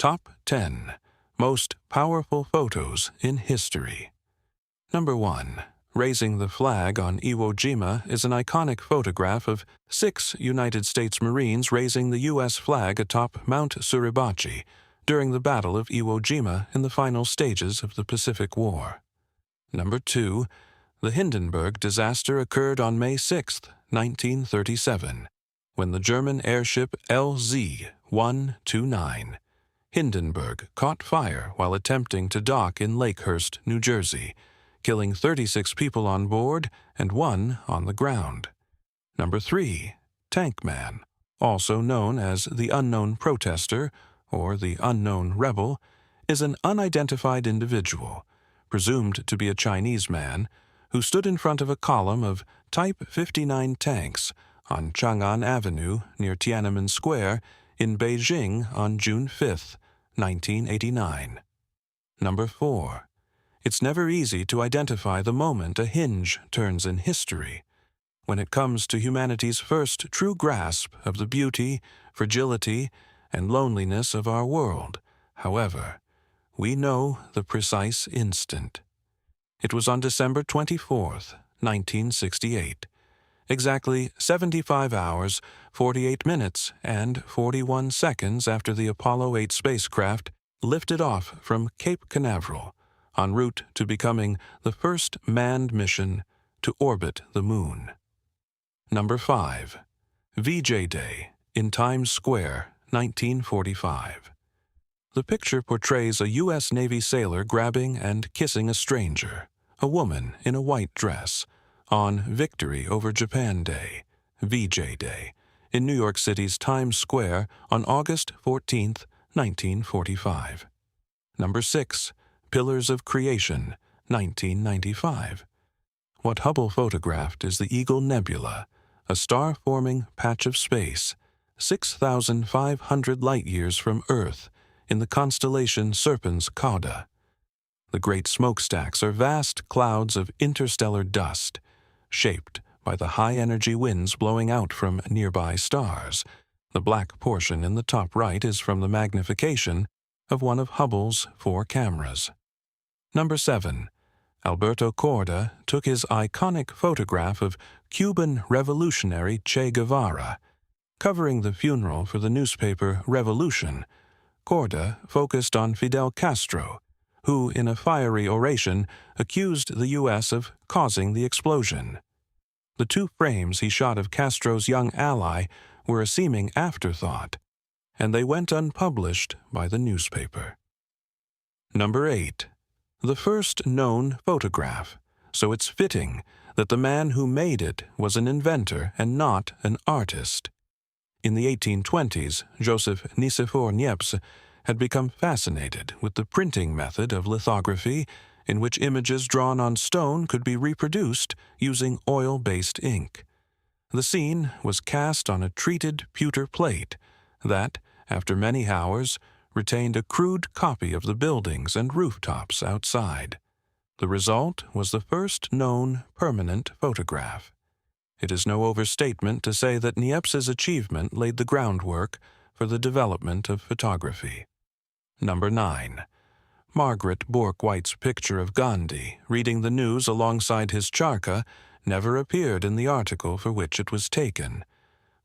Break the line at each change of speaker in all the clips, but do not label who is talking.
Top 10 Most Powerful Photos in History. Number 1. Raising the flag on Iwo Jima is an iconic photograph of 6 United States Marines raising the U.S. flag atop Mount Suribachi during the Battle of Iwo Jima in the final stages of the Pacific War. Number 2. The Hindenburg disaster occurred on May 6, 1937, when the German airship LZ-129 Hindenburg caught fire while attempting to dock in Lakehurst, New Jersey, killing 36 people on board and 1 on the ground. Number 3. Tank Man, also known as the Unknown Protester or the Unknown Rebel, is an unidentified individual, presumed to be a Chinese man, who stood in front of a column of Type 59 tanks on Chang'an Avenue near Tiananmen Square in Beijing on June 5, 1989. Number 4. It's never easy to identify the moment a hinge turns in history. When it comes to humanity's first true grasp of the beauty, fragility, and loneliness of our world, however, we know the precise instant. It was on December 24, 1968, exactly 75 hours, 48 minutes, and 41 seconds after the Apollo 8 spacecraft lifted off from Cape Canaveral, en route to becoming the first manned mission to orbit the Moon. Number 5. VJ Day in Times Square, 1945. The picture portrays a U.S. Navy sailor grabbing and kissing a stranger, a woman in a white dress, on Victory over Japan Day, VJ Day, in New York City's Times Square on August 14, 1945. Number 6. Pillars of Creation, 1995. What Hubble photographed is the Eagle Nebula, a star-forming patch of space, 6,500 light-years from Earth, in the constellation Serpens Cauda. The great smokestacks are vast clouds of interstellar dust, shaped by the high-energy winds blowing out from nearby stars. The black portion in the top right is from the magnification of one of Hubble's 4 cameras. Number 7. Alberto Korda took his iconic photograph of Cuban revolutionary Che Guevara. Covering the funeral for the newspaper Revolution, Korda focused on Fidel Castro, who, in a fiery oration, accused the U.S. of causing the explosion. The 2 frames he shot of Castro's young ally were a seeming afterthought, and they went unpublished by the newspaper. Number 8. The first known photograph, so it's fitting that the man who made it was an inventor and not an artist. In the 1820s, Joseph Nicéphore Niépce had become fascinated with the printing method of lithography, in which images drawn on stone could be reproduced using oil-based ink. The scene was cast on a treated pewter plate that, after many hours, retained a crude copy of the buildings and rooftops outside. The result was the first known permanent photograph. It is no overstatement to say that Niépce's achievement laid the groundwork for the development of photography. Number 9. Margaret Bourke-White's picture of Gandhi reading the news alongside his charkha never appeared in the article for which it was taken.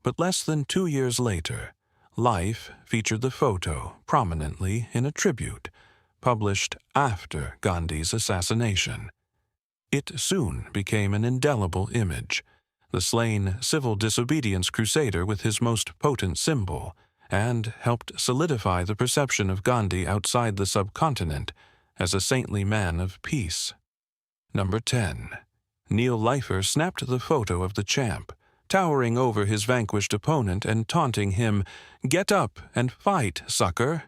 But less than 2 years later, Life featured the photo prominently in a tribute, published after Gandhi's assassination. It soon became an indelible image, the slain civil disobedience crusader with his most potent symbol, and helped solidify the perception of Gandhi outside the subcontinent as a saintly man of peace. Number 10. Neil Leifer snapped the photo of the champ, towering over his vanquished opponent and taunting him, "Get up and fight, sucker!"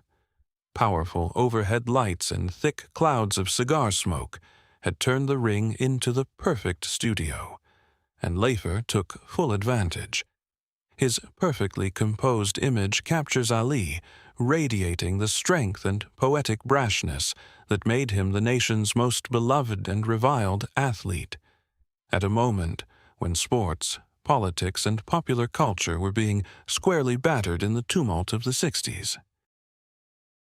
Powerful overhead lights and thick clouds of cigar smoke had turned the ring into the perfect studio, and Leifer took full advantage. His perfectly composed image captures Ali, radiating the strength and poetic brashness that made him the nation's most beloved and reviled athlete, at a moment when sports, politics, and popular culture were being squarely battered in the tumult of the 60s.